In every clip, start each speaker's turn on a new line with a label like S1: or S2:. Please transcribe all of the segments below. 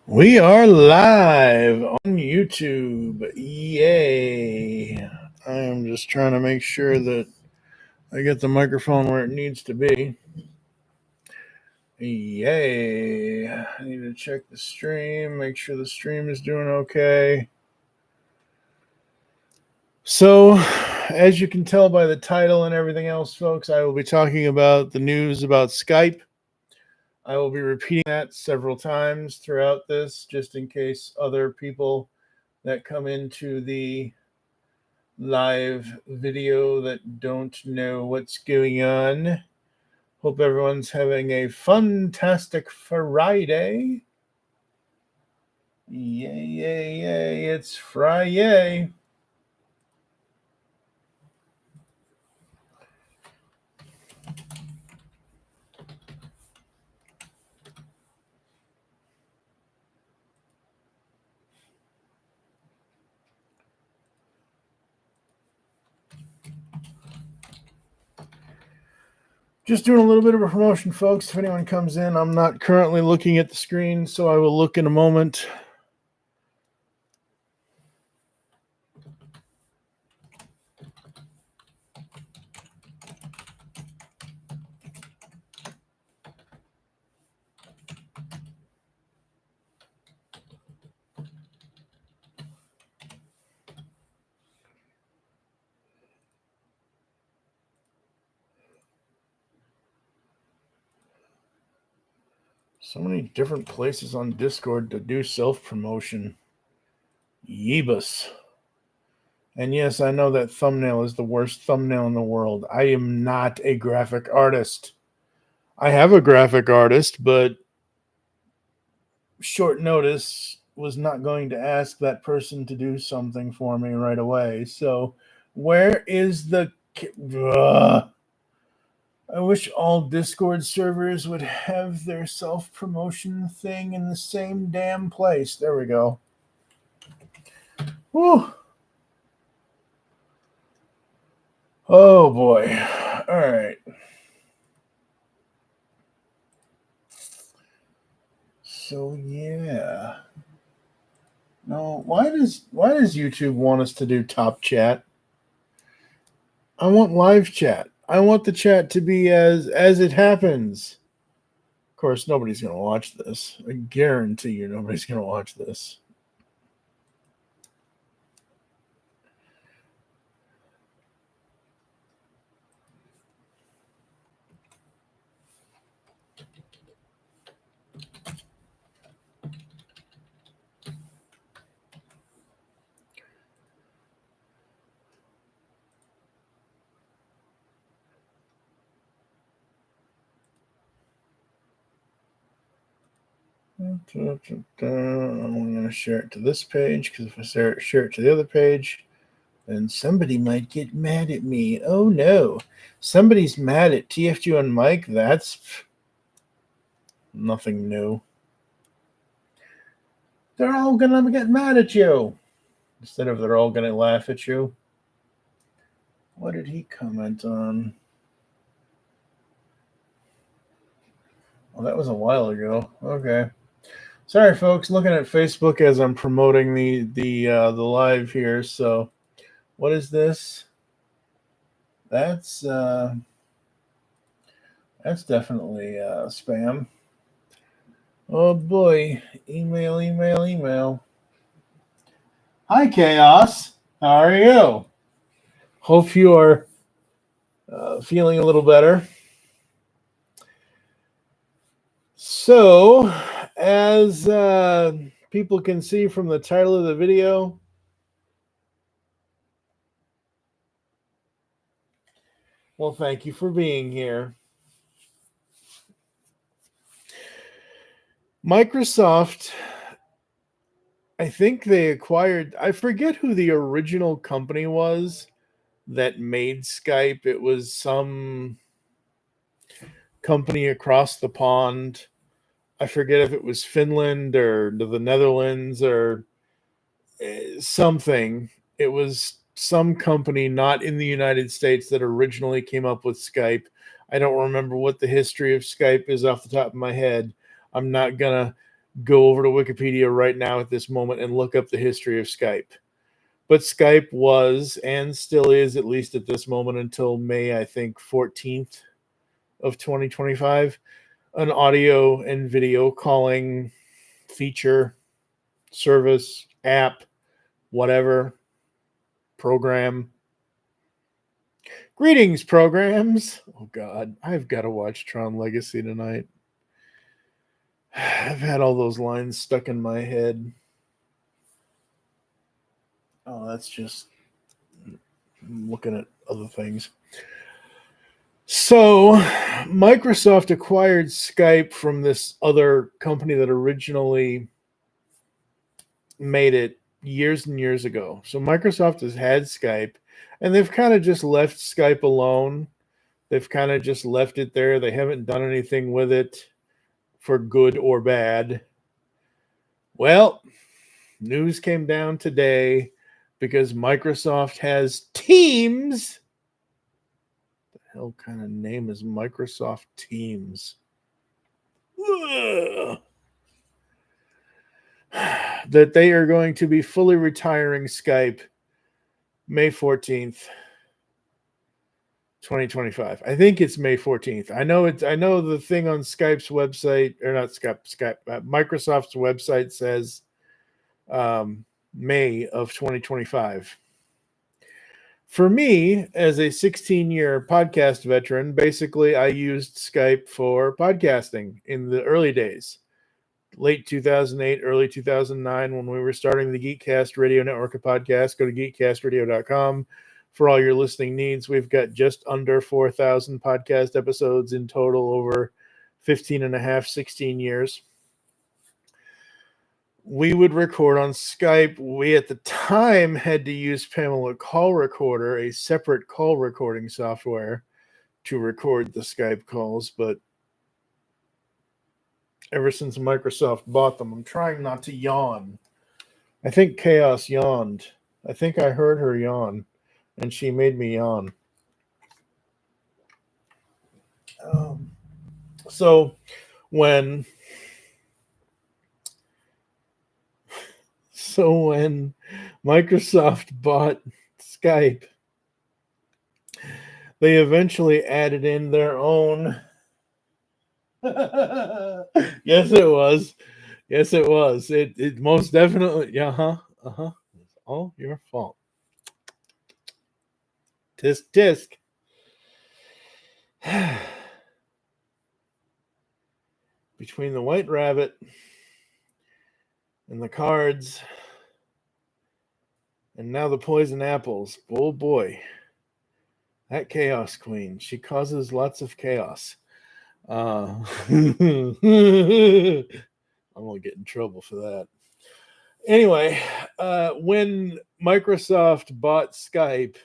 S1: We are live on YouTube. Yay. I am just trying to make sure that I get the microphone where it needs to be. Yay. I need to check the stream, make sure the stream is doing okay. So, as you can tell by the title and everything else, folks, I will be talking about the news about Skype. I will be repeating that several times throughout this, just in case other people that come into the live video that don't know what's going on. Hope everyone's having a fantastic Friday. Yay, yay, yay, it's Friday. Just doing a little bit of a promotion, folks. If anyone comes in, I'm not currently looking at the screen, so I will look in a moment. So many different places on Discord to do self-promotion. Yeebus. And yes, I know that thumbnail is the worst thumbnail in the world. I am not a graphic artist. I have a graphic artist, but short notice was not going to ask that person to do something for me right away. So where is the... I wish all Discord servers would have their self-promotion thing in the same damn place. There we go. Whew. Oh, boy. All right. So, yeah. No, why does YouTube want us to do top chat? I want live chat. I want the chat to be as it happens. Of course, nobody's going to watch this. I guarantee you nobody's going to watch this. I'm going to share it to this page, because if I share it to the other page, then somebody might get mad at me. Oh no, somebody's mad at TFG and Mike. That's nothing new. They're all going to get mad at you instead of they're all going to laugh at you. What did he comment on? Well, that was a while ago. Okay. Sorry, folks. Looking at Facebook as I'm promoting the live here. So, what is this? That's definitely spam. Oh boy! Email. Hi, Chaos. How are you? Hope you are feeling a little better. So, as people can see from the title of the video, well, thank you for being here. Microsoft, I think they acquired, I forget who the original company was that made Skype. It was some company across the pond. I forget if it was Finland or the Netherlands or something. It was some company not in the United States that originally came up with Skype. I don't remember what the history of Skype is off the top of my head. I'm not going to go over to Wikipedia right now at this moment and look up the history of Skype. But Skype was and still is, at least at this moment until May, I think, 14th of 2025, an audio and video calling feature, service, app, whatever, program. Greetings, programs. Oh, God, I've got to watch Tron Legacy tonight. I've had all those lines stuck in my head. Oh, that's just looking at other things. So, Microsoft acquired Skype from this other company that originally made it years and years ago. So, Microsoft has had Skype, and they've kind of just left Skype alone. They've kind of just left it there. They haven't done anything with it for good or bad. Well, news came down today because Microsoft has Teams. What the hell kind of name is Microsoft Teams? Ugh. That they are going to be fully retiring Skype May 14th. 2025. I think it's May 14th. I know the thing on Skype's website, or not Skype, Microsoft's website says May of 2025. For me, as a 16-year podcast veteran, basically I used Skype for podcasting in the early days. Late 2008, early 2009, when we were starting the GeekCast radio network of podcasts. Go to geekcastradio.com. For all your listening needs. We've got just under 4,000 podcast episodes in total over 15 and a half, 16 years. We would record on Skype. We, at the time, had to use Pamela Call Recorder, a separate call recording software, to record the Skype calls. But ever since Microsoft bought them, I'm trying not to yawn. I think Chaos yawned. I think I heard her yawn. And she made me yawn. So when Microsoft bought Skype, they eventually added in their own. Yes, it was. Yes, it was. It most definitely. It's all your fault. Tisk. Between the White Rabbit and the cards and now the poison apples. Oh boy. That Chaos Queen. She causes lots of chaos. I'm going to get in trouble for that. Anyway, when Microsoft bought Skype,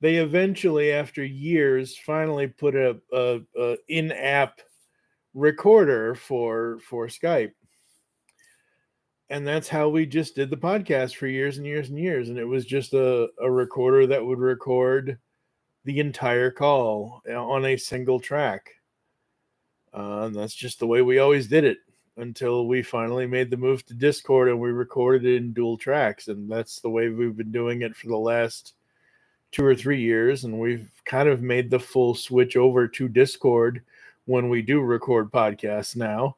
S1: they eventually, after years, finally put a in-app recorder for Skype. And that's how we just did the podcast for years and years and years. And it was just a recorder that would record the entire call on a single track. And that's just the way we always did it until we finally made the move to Discord and we recorded it in dual tracks. And that's the way we've been doing it for the last 2 or 3 years. And we've kind of made the full switch over to Discord when we do record podcasts now.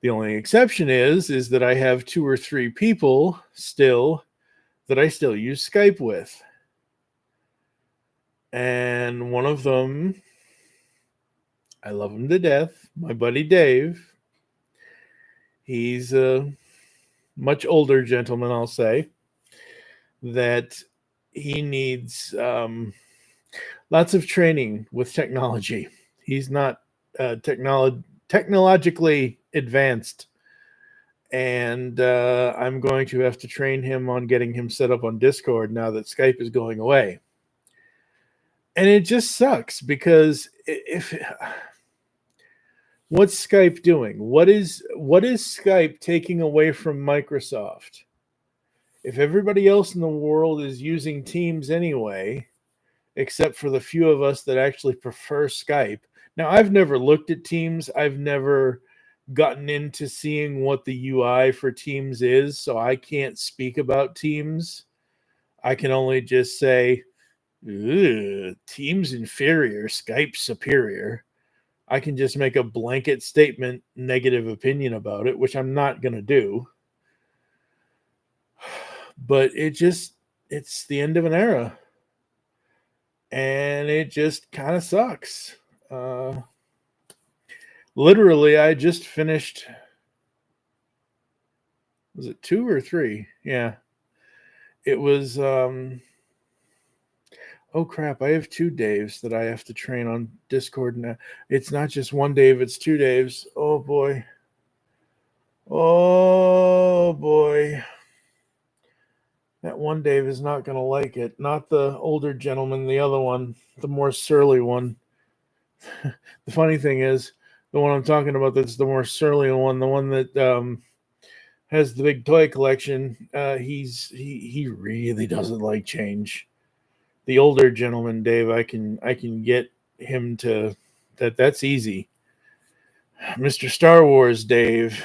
S1: The only exception is that I have 2 or 3 people still that I still use Skype with. And one of them, I love him to death, my buddy Dave. He's a much older gentleman, I'll say, that he needs lots of training with technology. He's not technologically advanced, and I'm going to have to train him on getting him set up on Discord now that Skype is going away. And it just sucks because what's Skype doing? What is Skype taking away from Microsoft? If everybody else in the world is using Teams anyway, except for the few of us that actually prefer Skype. Now, I've never looked at Teams. I've never gotten into seeing what the UI for Teams is, so I can't speak about Teams. I can only just say, Teams inferior, Skype superior. I can just make a blanket statement, negative opinion about it, which I'm not going to do. But it's the end of an era. And it just kind of sucks. Literally, I just finished. Was it 2 or 3? Yeah. It was. Oh crap! I have 2 Daves that I have to train on Discord now. It's not just one Dave; it's 2 Daves. Oh boy. Oh boy. That one Dave is not going to like it. Not the older gentleman, the other one, the more surly one. The funny thing is, the one I'm talking about that's the more surly one, the one that has the big toy collection, he really doesn't like change. The older gentleman, Dave, I can get him to that's easy. Mr. Star Wars, Dave,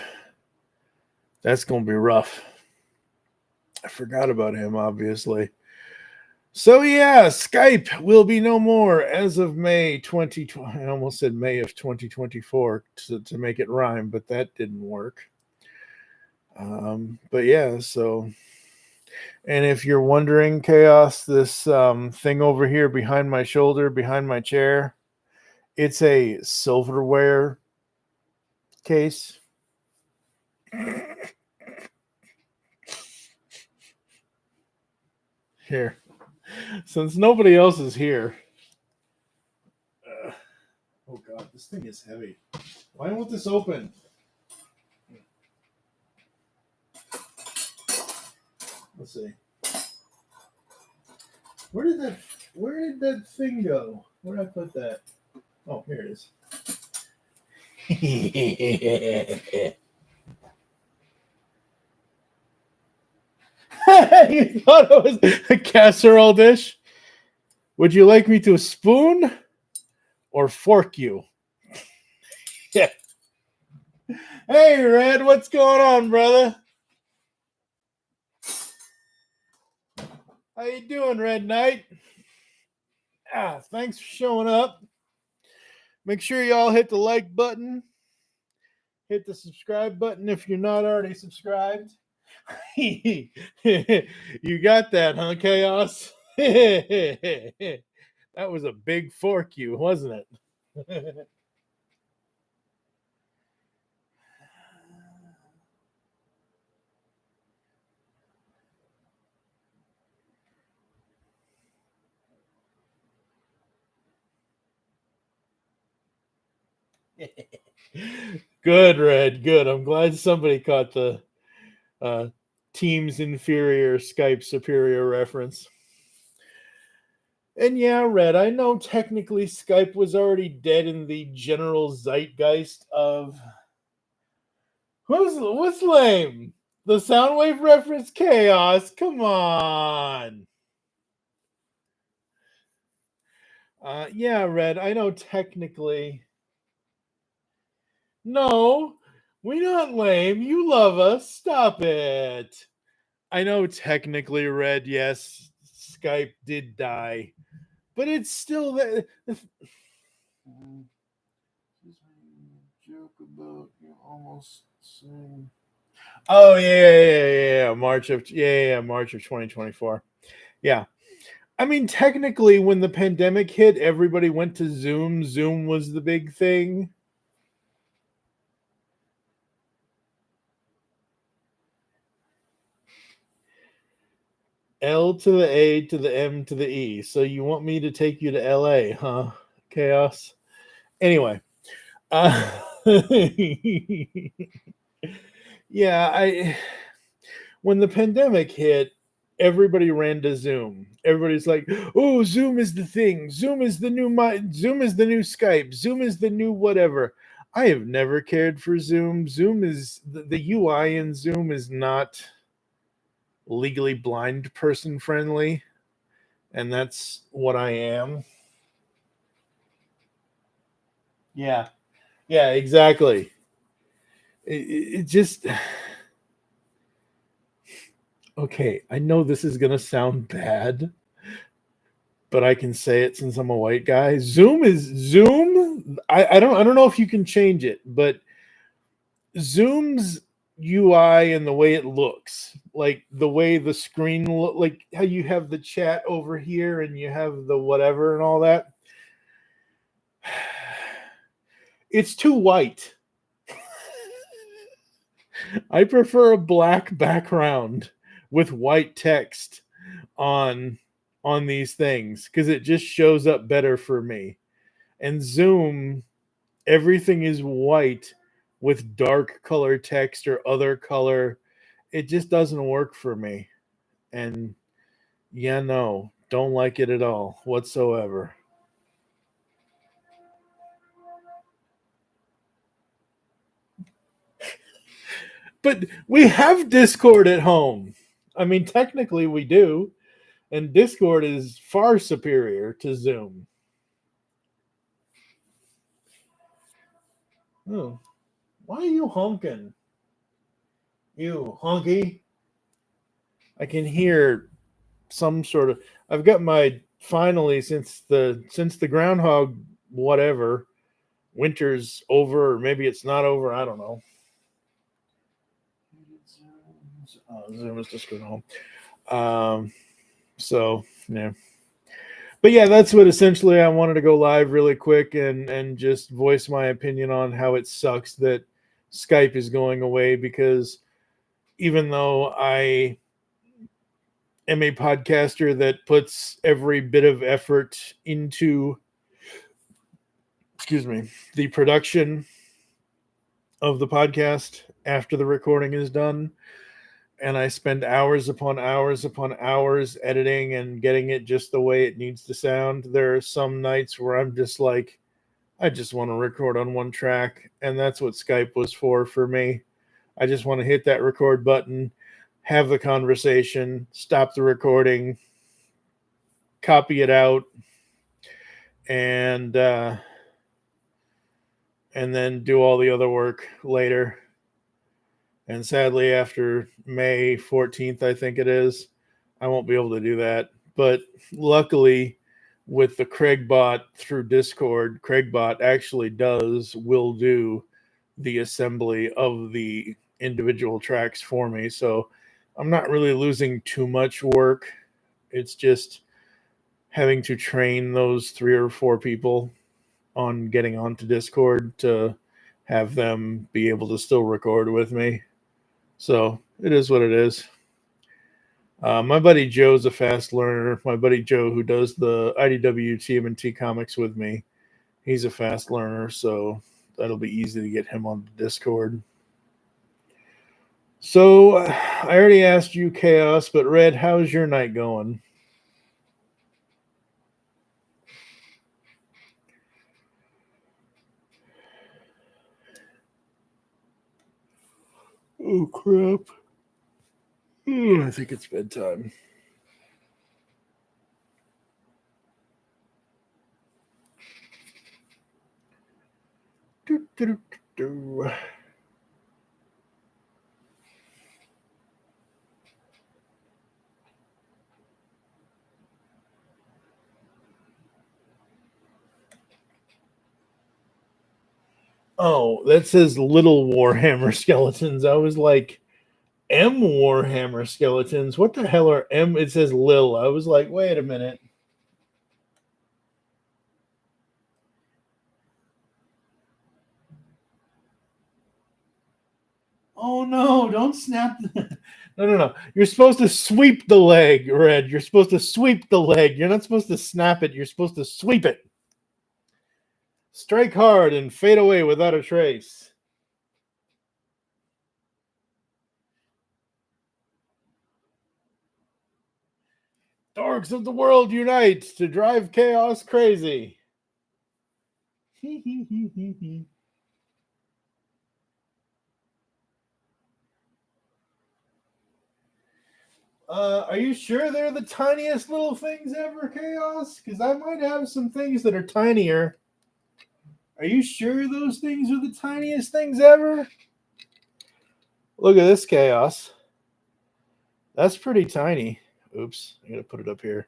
S1: that's going to be rough. I forgot about him, obviously. So yeah, Skype will be no more as of May 2020. I almost said May of 2024 to make it rhyme, but that didn't work. But yeah, so, and if you're wondering, Chaos, this thing over here behind my shoulder, behind my chair, it's a silverware case. Here, since nobody else is here. Oh god, this thing is heavy. Why won't this open? Let's see. Where did that thing go? Where did I put that? Oh, here it is. You thought it was a casserole dish? Would you like me to spoon or fork you? Yeah. Hey, Red, what's going on, brother? How you doing, Red Knight? Thanks for showing up. Make sure you all hit the like button. Hit the subscribe button if you're not already subscribed. You got that, huh, Chaos? That was a big fork you, wasn't it? Good, Red. Good. I'm glad somebody caught the Teams inferior, Skype superior reference. And yeah, Red, I know technically Skype was already dead in the general zeitgeist of what's lame? The Soundwave reference, Chaos. Come on. Yeah, Red, I know technically. No, we're not lame. You love us. Stop it. I know technically, Red, yes, Skype did die, but it's still the joke about you almost saying. Oh yeah. March of 2024. Yeah. I mean, technically, when the pandemic hit, everybody went to Zoom. Zoom was the big thing. L to the A to the M to the E. So you want me to take you to LA, huh? Chaos. Anyway. Yeah, when the pandemic hit, everybody ran to Zoom. Everybody's like, "Oh, Zoom is the thing. Zoom is the new Zoom is the new Skype. Zoom is the new whatever." I have never cared for Zoom. Zoom is the UI in Zoom is not legally blind person friendly, and that's what I am. Yeah, exactly. it just okay. I know this is gonna sound bad, but I can say it since I'm a white guy. Zoom. I don't know if you can change it, but Zoom's UI and the way it looks, like the way the screen look, like how you have the chat over here and you have the whatever and all that. It's too white. I prefer a black background with white text on these things because it just shows up better for me. And Zoom, everything is white with dark color text or other color. It just doesn't work for me. And yeah, no, don't like it at all whatsoever. But we have Discord at home. I mean, technically we do. And Discord is far superior to Zoom. Oh, why are you honking? You honky. I can hear some sort of. I've got my finally since the groundhog whatever winter's over, or maybe it's not over. I don't know. Zoom is just going home. So yeah. But yeah, that's what essentially I wanted to go live really quick and just voice my opinion on how it sucks that Skype is going away, because even though I am a podcaster that puts every bit of effort into the production of the podcast after the recording is done, and I spend hours upon hours upon hours editing and getting it just the way it needs to sound, there are some nights where I'm just like, I just want to record on one track, and that's what Skype was for me. I just want to hit that record button, have the conversation, stop the recording, copy it out, and then do all the other work later. And sadly, after May 14th, I think it is, I won't be able to do that. But luckily, with the Craigbot through Discord, Craigbot actually will do the assembly of the individual tracks for me. So I'm not really losing too much work. It's just having to train those 3 or 4 people on getting onto Discord to have them be able to still record with me. So it is what it is. My buddy Joe's a fast learner. My buddy Joe, who does the IDW TMNT comics with me, he's a fast learner, so that'll be easy to get him on Discord. So I already asked you, Chaos, but Red, how's your night going? Oh, crap. I think it's bedtime. Oh, that says Little Warhammer Skeletons. I was like, M Warhammer Skeletons? What the hell are M? It says Lil. I was like, wait a minute. Oh no, don't snap. No. You're supposed to sweep the leg, Red. You're supposed to sweep the leg. You're not supposed to snap it. You're supposed to sweep it. Strike hard and fade away without a trace. Dorks of the world unite to drive chaos crazy. Are you sure they're the tiniest little things ever, Chaos? Because I might have some things that are tinier. Are you sure those things are the tiniest things ever? Look at this chaos. That's pretty tiny. Oops, I gotta put it up here.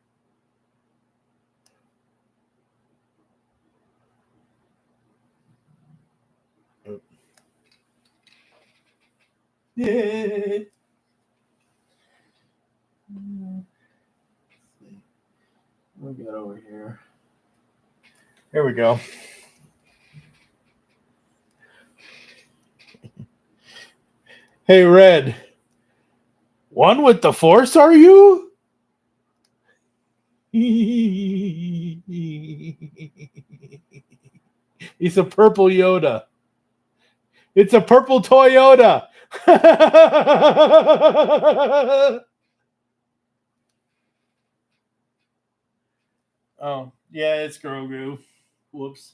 S1: Oh. Yeah. What we got over here? Here we go. Hey, Red. One with the Force, are you? He's a purple Yoda. It's a purple Toyota. Oh, yeah, it's Grogu. Whoops.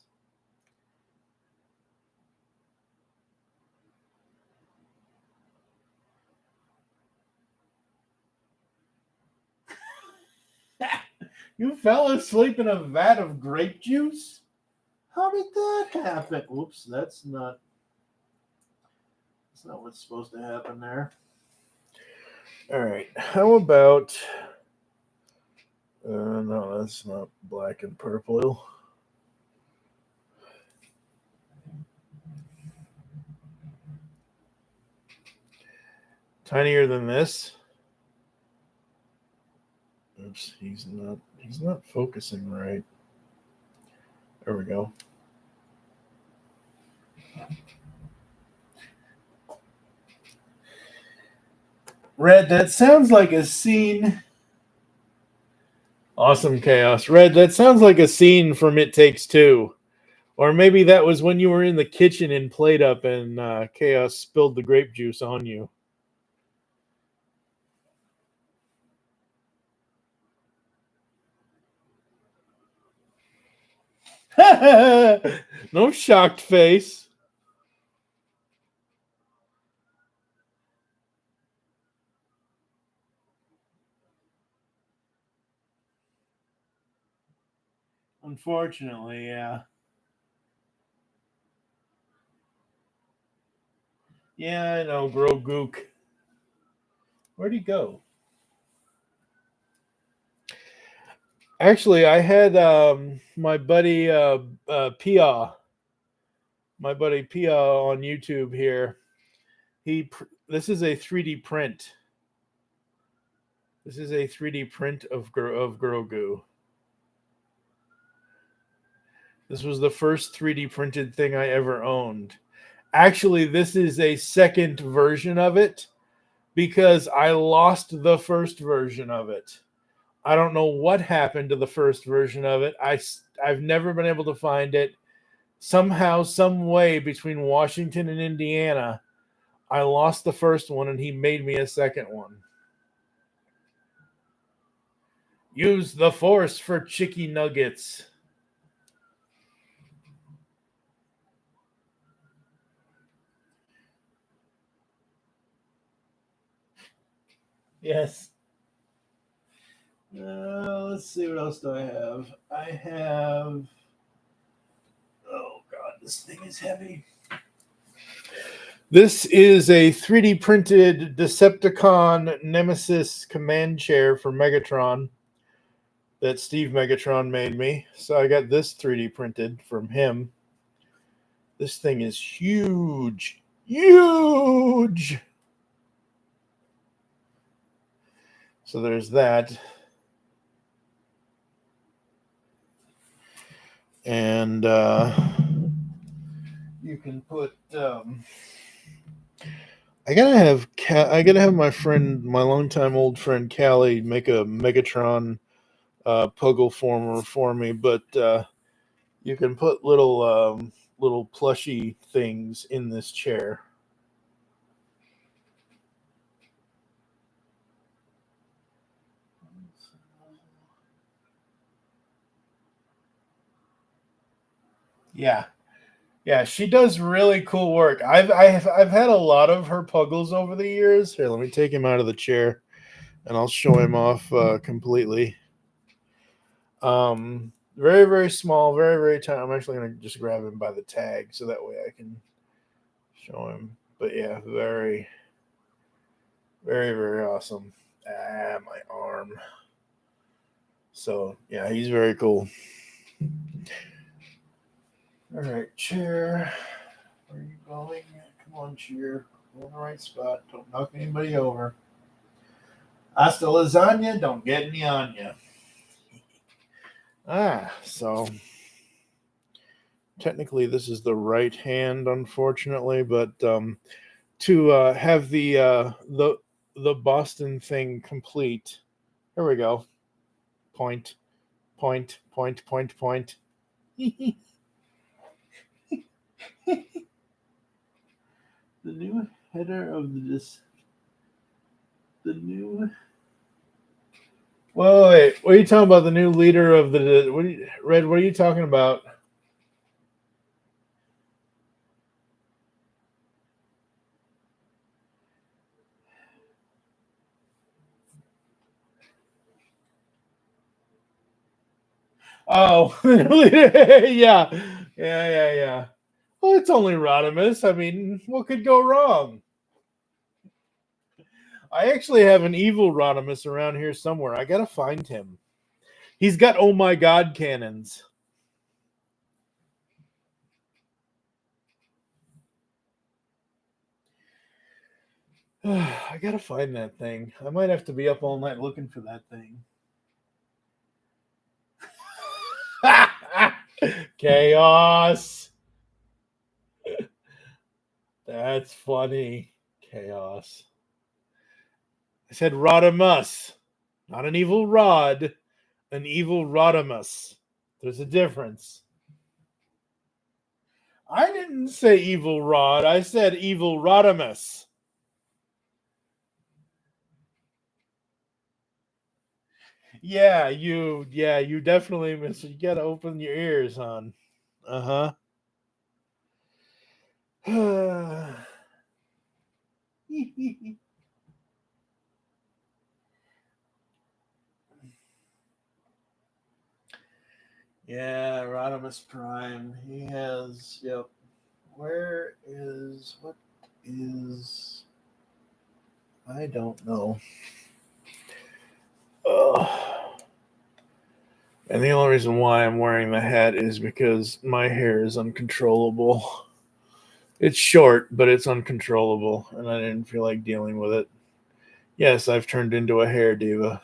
S1: You fell asleep in a vat of grape juice? How did that happen? Whoops, that's not what's supposed to happen there. All right, how about no, that's not black and purple. Tinier than this. Oops, he's not focusing right. There we go. Red, that sounds like a scene. Awesome chaos. Red, that sounds like a scene from It Takes Two. Or maybe that was when you were in the kitchen and played up and Chaos spilled the grape juice on you. No shocked face. Unfortunately, yeah. Yeah, I know, Grogook. Where'd he go? Actually, I had my buddy Pia, on YouTube here. This is a 3D print. This is a 3D print of Grogu. This was the first 3D printed thing I ever owned. Actually, this is a second version of it because I lost the first version of it. I don't know what happened to the first version of it. I've never been able to find it. Somehow, some way between Washington and Indiana, I lost the first one and he made me a second one. Use the Force for chicky nuggets. Yes. Let's see, what else do I have? I have... Oh, God, this thing is heavy. This is a 3D printed Decepticon Nemesis command chair for Megatron that Steve Megatron made me. So I got this 3D printed from him. This thing is huge. Huge! So there's that. And you can put... I gotta have my longtime old friend Callie make a Megatron Puggle former for me, but you can put little plushy things in this chair. Yeah, she does really cool work. I've had a lot of her Puggles over the years. Here, let me take him out of the chair, and I'll show him off completely. Very, very small, very, very tiny. I'm actually going to just grab him by the tag so that way I can show him. But yeah, very... Very, very awesome. My arm. So, yeah, he's very cool. All right, chair. Where are you going? Come on, chair. Go in the right spot. Don't knock anybody over. Hasta lasagna, don't get any on you. So technically this is the right hand, unfortunately, but to have the Boston thing complete, here we go. Point. The new header of the new. Well, wait. What are you talking about? The new leader of the Red? What are you talking about? Oh, yeah. Well, it's only Rodimus. I mean, what could go wrong? I actually have an evil Rodimus around here somewhere. I gotta find him. He's got oh my god cannons. I gotta find that thing. I might have to be up all night looking for that thing. Chaos. That's funny. Chaos. I said Rodimus, not an evil rod, an evil Rodimus. There's a difference. I didn't say evil rod. I said evil Rodimus. Yeah, you definitely miss. You gotta open your ears, hon. Uh huh. Yeah, Rodimus Prime. He has. Yep. What is? I don't know. And the only reason why I'm wearing the hat is because my hair is uncontrollable. It's short, but it's uncontrollable, and I didn't feel like dealing with it. Yes, I've turned into a hair diva.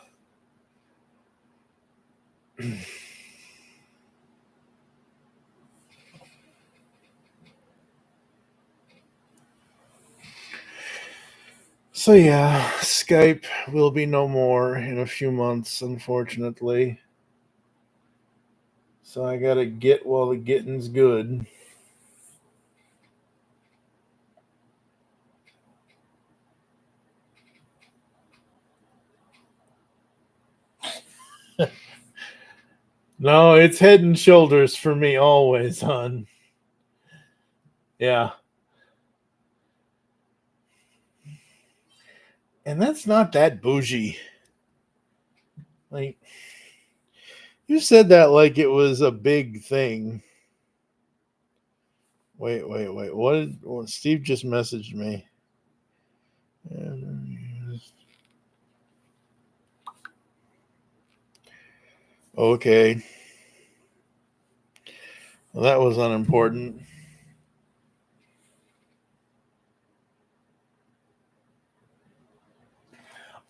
S1: So yeah, Skype will be no more in a few months, unfortunately. So I gotta get while the getting's good. No, it's head and shoulders for me always, hon. Yeah. And that's not that bougie. Like, you said that like it was a big thing. Wait. What Steve just messaged me. Okay. Well, that was unimportant.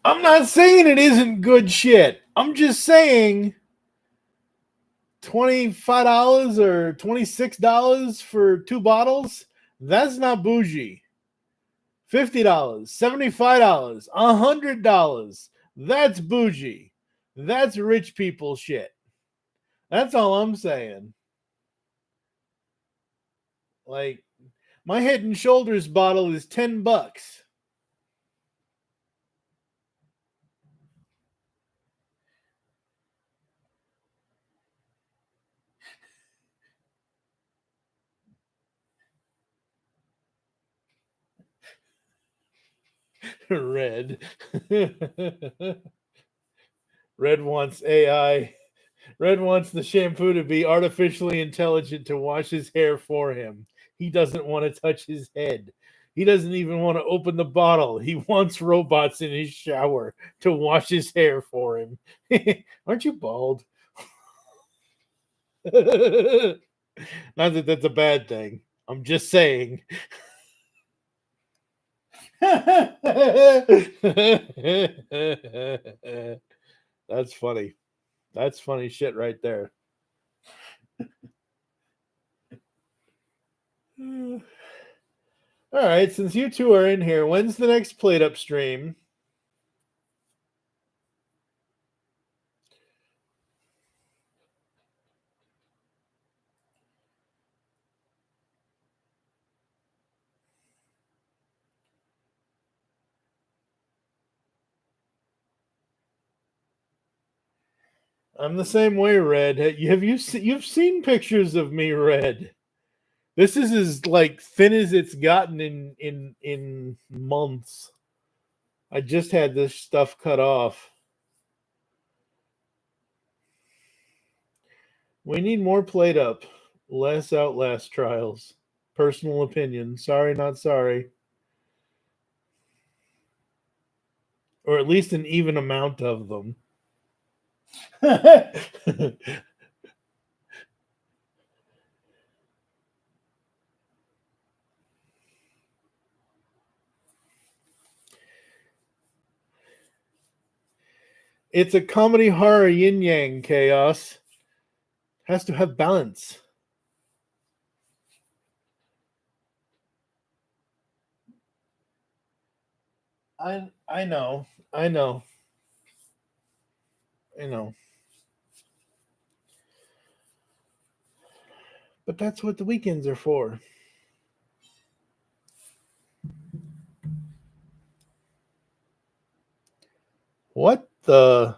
S1: I'm not saying it isn't good shit. I'm just saying $25 or $26 for 2 bottles, that's not bougie. $50, $75, $100, that's bougie. That's rich people shit. That's all I'm saying. Like, my Head and Shoulders bottle is $10. Red. Red wants AI. Red wants the shampoo to be artificially intelligent to wash his hair for him. He doesn't want to touch his head. He doesn't even want to open the bottle. He wants robots in his shower to wash his hair for him. Aren't you bald? Not that that's a bad thing. I'm just saying. That's funny. That's funny shit right there. All right, since you two are in here, when's the next Plate Up stream? I'm the same way, Red. You've seen pictures of me, Red? This is as like thin as it's gotten in months. I just had this stuff cut off. We need more Plate Up, less Outlast trials. Personal opinion. Sorry, not sorry. Or at least an even amount of them. It's a comedy horror yin yang chaos. Has to have balance. I know. I know. But that's what the weekends are for. What the?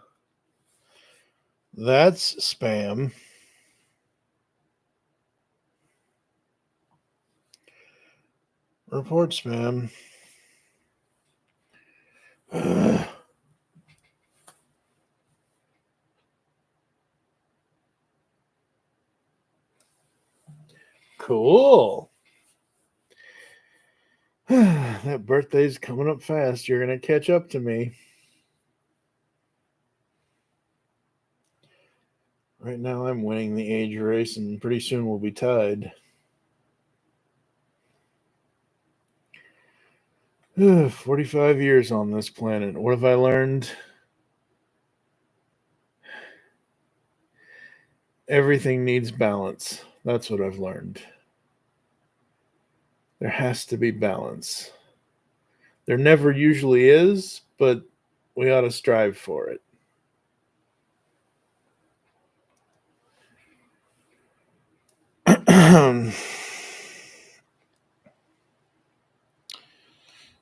S1: That's spam. Report spam. Cool. That birthday's coming up fast. You're going to catch up to me. Right now, I'm winning the age race, and pretty soon we'll be tied. 45 years on this planet. What have I learned? Everything needs balance. That's what I've learned. There has to be balance. There never usually is, but we ought to strive for it.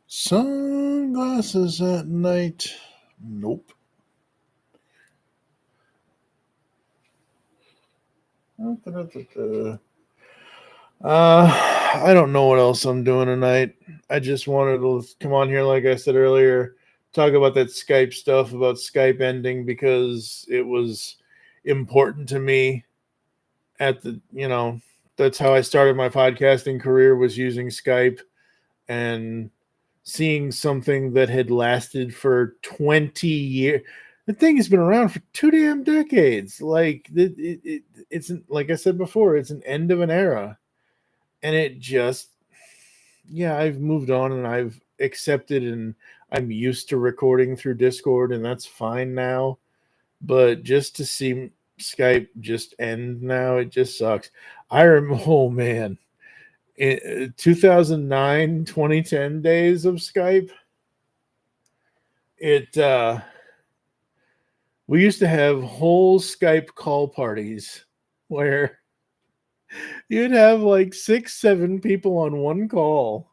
S1: Sunglasses at night. Nope. I don't know what else I'm doing tonight. I just wanted to come on here, like I said earlier, talk about that Skype stuff, about Skype ending, because it was important to me at the, that's how I started my podcasting career, was using Skype, and seeing something that had lasted for 20 years. The thing has been around for 2 damn decades. Like it's like I said before, it's an end of an era. And it just, I've moved on and I've accepted, and I'm used to recording through Discord, and that's fine now. But just to see Skype just end now, it just sucks. I remember, oh man, in 2009, 2010 days of Skype, we used to have whole Skype call parties where you'd have like 6-7 people on one call,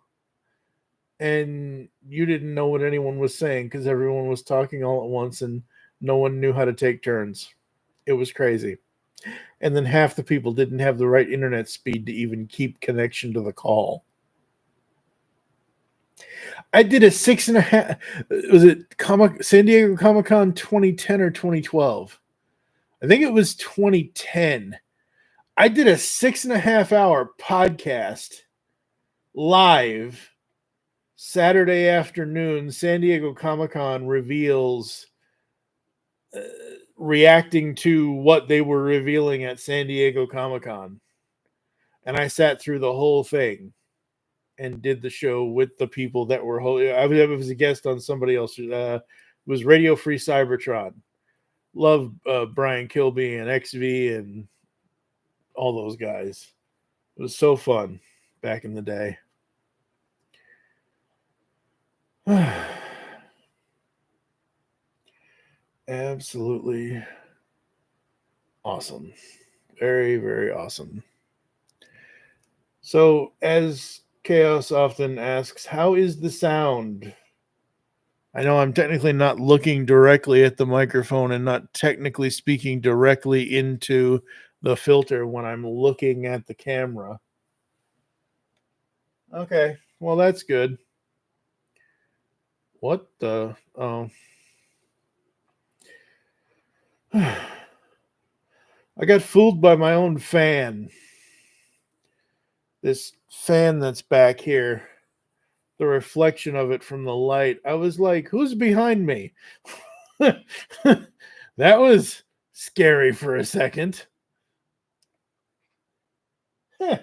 S1: and you didn't know what anyone was saying because everyone was talking all at once and no one knew how to take turns. It was crazy. And then half the people didn't have the right internet speed to even keep connection to the call. I did a 6.5. Was it San Diego Comic-Con 2010 or 2012? I think it was 2010. I did a 6.5 hour podcast live Saturday afternoon, San Diego Comic-Con reveals reacting to what they were revealing at San Diego Comic-Con. And I sat through the whole thing and did the show with the people that were holding. I was a guest on somebody else. It was Radio Free Cybertron. Love Brian Kilby and XV and all those guys. It was so fun back in the day. Absolutely awesome. Very, very awesome. So, as Chaos often asks, how is the sound? I know I'm technically not looking directly at the microphone and not technically speaking directly into the filter when I'm looking at the camera. Okay, well, that's good. What the? Oh. I got fooled by my own fan. This fan that's back here, the reflection of it from the light. I was like, who's behind me? That was scary for a second. Huh.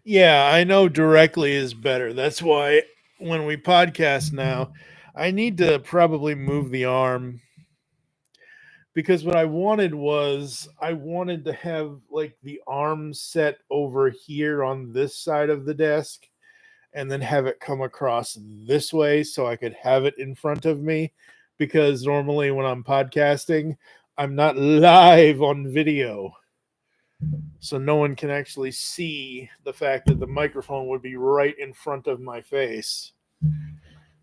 S1: Yeah, I know directly is better. That's why when we podcast now, I need to probably move the arm, because what I wanted to have like the arm set over here on this side of the desk and then have it come across this way so I could have it in front of me, because normally when I'm podcasting, I'm not live on video. So no one can actually see the fact that the microphone would be right in front of my face.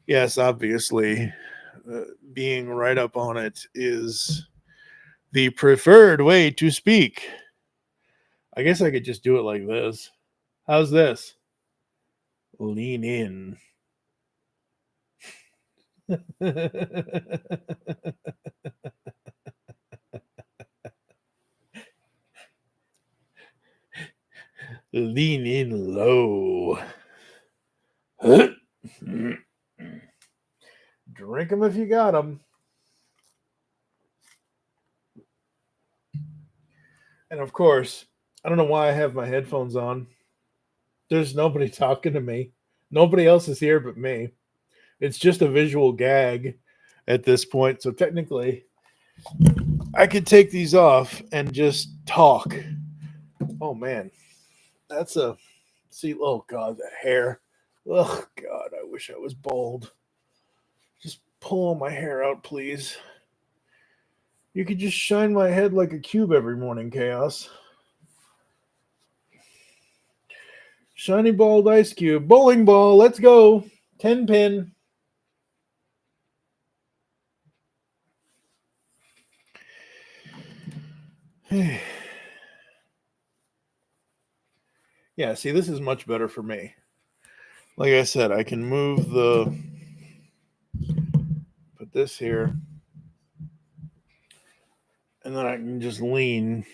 S1: Yes, obviously, being right up on it is the preferred way to speak. I guess I could just do it like this. How's this? Lean in. Lean in low. Drink them if you got them. And of course, I don't know why I have my headphones on. There's nobody talking to me. Nobody else is here but me. It's just a visual gag at this point. So technically, I could take these off and just talk. Oh, man. That's a... See, oh, God, that hair. Oh, God, I wish I was bald. Just pull all my hair out, please. You could just shine my head like a cube every morning, Chaos. Shiny bald ice cube. Bowling ball, let's go. 10 pin. Yeah, see, this is much better for me. Like I said, I can move put this here, and then I can just lean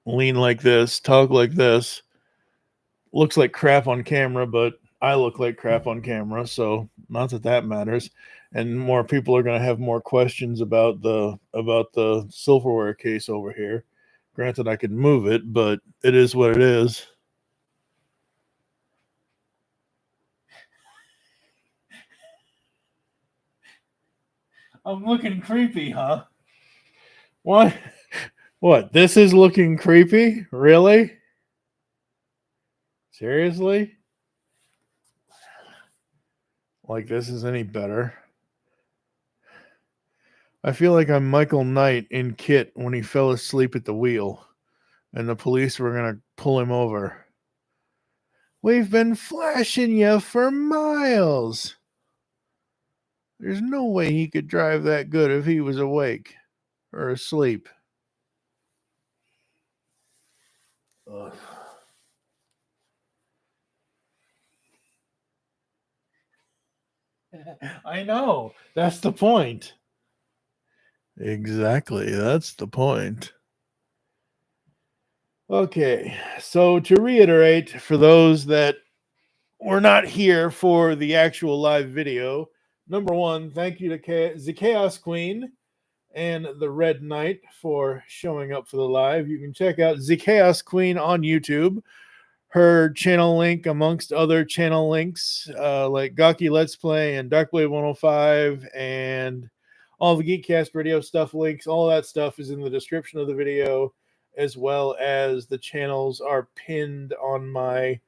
S1: like this, talk like this. Looks like crap on camera, but I look like crap on camera, so not that matters. And more people are going to have more questions about the silverware case over here. Granted, I could move it, but it is what it is. I'm looking creepy, huh? What? What? This is looking creepy? Really? Seriously? Like this is any better? I feel like I'm Michael Knight in Kit when he fell asleep at the wheel and the police were going to pull him over. We've been flashing you for miles. There's no way he could drive that good if he was awake or asleep. Ugh. I know. That's the point. Exactly. That's the point. Okay, so to reiterate, for those that were not here for the actual live video, number one, thank you to ZeChaosQueen and the Red Knight for showing up for the live. You can check out ZeChaosQueen on YouTube. Her channel link, amongst other channel links, like Gawky Let's Play and Darkblade 105 and all the GeekCast radio stuff links, all that stuff is in the description of the video, as well as the channels are pinned on my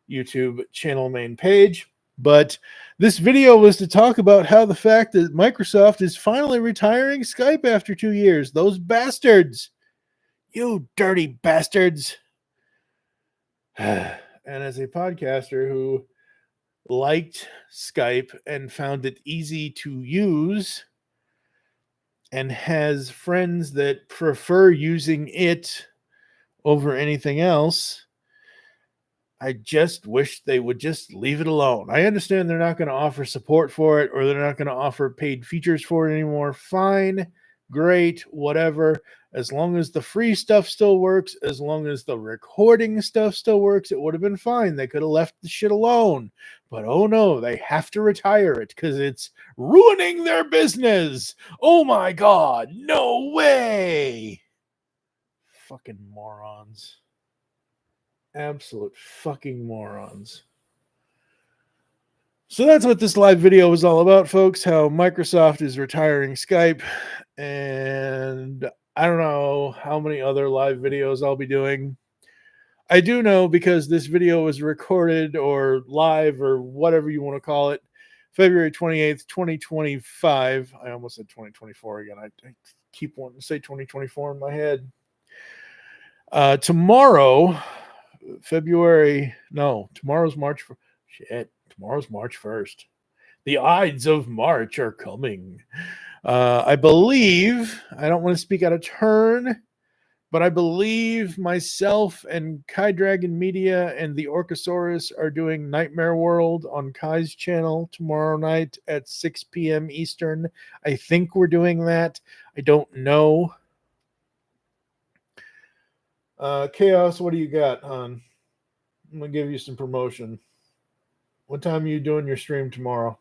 S1: YouTube channel main page. But this video was to talk about how the fact that Microsoft is finally retiring Skype after 2 years. Those bastards. You dirty bastards. And as a podcaster who liked Skype and found it easy to use and has friends that prefer using it over anything else, I just wish they would just leave it alone. I understand they're not going to offer support for it, or they're not going to offer paid features for it anymore. Fine, great, whatever. As long as the free stuff still works, as long as the recording stuff still works, it would have been fine. They could have left the shit alone. But oh no, they have to retire it because it's ruining their business. Oh my God, no way. Fucking morons. Absolute fucking morons. So that's what this live video was all about, folks. How Microsoft is retiring Skype. And I don't know how many other live videos I'll be doing. I do know, because this video was recorded or live or whatever you want to call it, February 28th, 2025. I almost said 2024 again. I keep wanting to say 2024 in my head. Tomorrow... tomorrow's March. Tomorrow's March 1st. The Ides of March are coming. I believe, I don't want to speak out of turn, but I believe myself and Kai Dragon Media and the Orcosaurus are doing Nightmare World on Kai's channel tomorrow night at 6 p.m. Eastern. I think we're doing that. I don't know. Chaos, what do you got, hon? I'm going to give you some promotion. What time are you doing your stream tomorrow?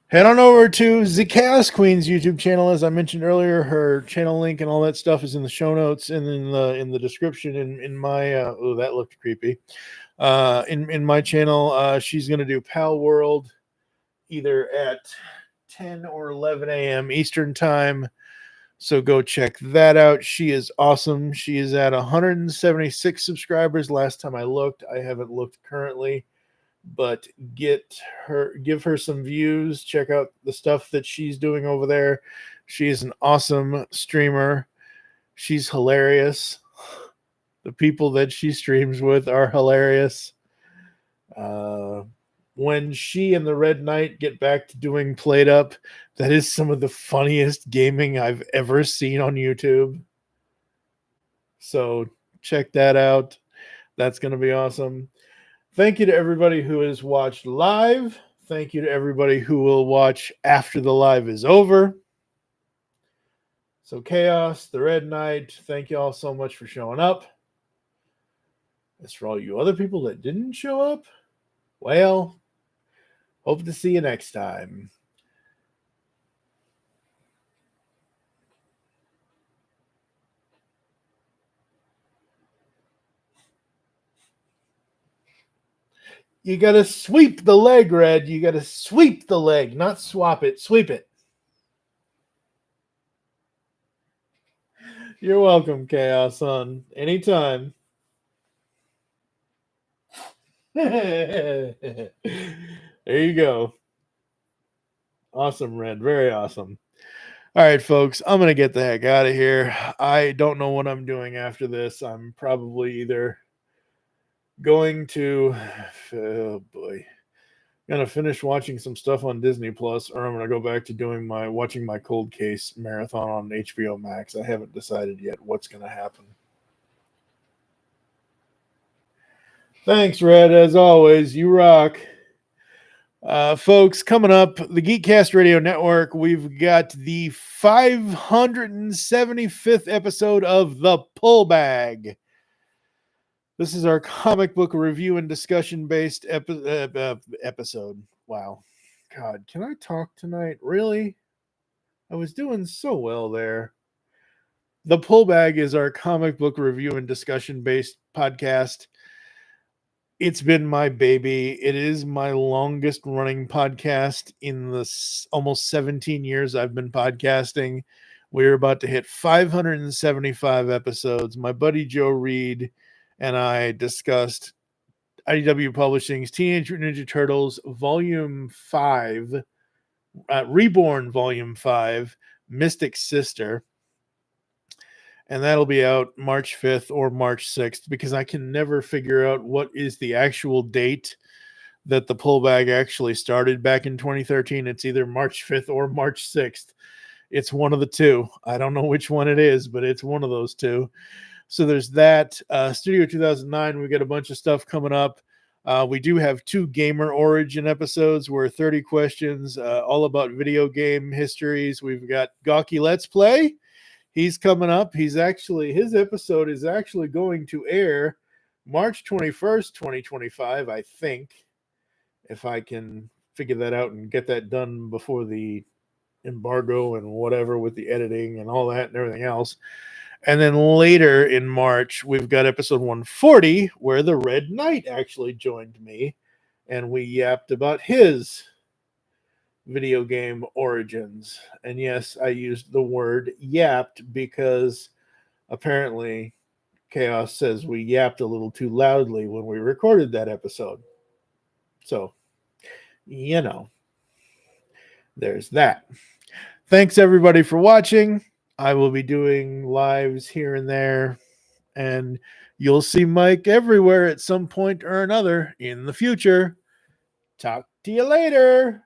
S1: Head on over to ZeChaosQueen's YouTube channel. As I mentioned earlier, her channel link and all that stuff is in the show notes and in the description. In my oh, that looked creepy. In my channel, she's going to do Pal World either at 10 or 11 a.m. Eastern time. So go check that out. She is awesome. She is at 176 subscribers last time I looked. I haven't looked currently. But give her some views. Check out the stuff that she's doing over there. She's an awesome streamer. She's hilarious. The people that she streams with are hilarious. When she and the Red Knight get back to doing Played Up, that is some of the funniest gaming I've ever seen on YouTube. So check that out. That's going to be awesome. Thank you to everybody who has watched live. Thank you to everybody who will watch after the live is over. So Chaos, the Red Knight, thank you all so much for showing up. As for all you other people that didn't show up, well, hope to see you next time. You got to sweep the leg, Red. You got to sweep the leg, not swap it. Sweep it. You're welcome, Chaos, son. Anytime. There you go. Awesome, Red. Very awesome. All right, folks. I'm going to get the heck out of here. I don't know what I'm doing after this. I'm probably either going to... Oh, boy. Gonna finish watching some stuff on Disney Plus, or I'm gonna go back to doing watching my Cold Case marathon on HBO Max. I haven't decided yet what's gonna happen. Thanks, Red. As always, you rock. Folks, coming up, the GeekCast Radio Network, we've got the 575th episode of The Pull Bag. This is our comic book review and discussion based episode. Wow. God, can I talk tonight? Really? I was doing so well there. The Pull Bag is our comic book review and discussion based podcast. It's been my baby. It is my longest running podcast in the almost 17 years I've been podcasting. We're about to hit 575 episodes. My buddy Joe Reed and I discussed IDW Publishing's Teenage Mutant Ninja Turtles Volume 5, Reborn Volume 5, Mystic Sister. And that'll be out March 5th or March 6th, because I can never figure out what is the actual date that the pullback actually started back in 2013. It's either March 5th or March 6th. It's one of the two. I don't know which one it is, but it's one of those two. So there's that. Studio 2009, we got a bunch of stuff coming up. We do have 2 Gamer Origin episodes where 30 questions, all about video game histories. We've got Gawky Let's Play. He's coming up. His episode is actually going to air March 21st, 2025, I think, if I can figure that out and get that done before the embargo and whatever with the editing and all that and everything else. And then later in March, we've got episode 140, where the Red Knight actually joined me, and we yapped about his video game origins. And yes, I used the word yapped because apparently Chaos says we yapped a little too loudly when we recorded that episode. So, there's that. Thanks everybody for watching. I will be doing lives here and there, and you'll see Mike everywhere at some point or another in the future. Talk to you later.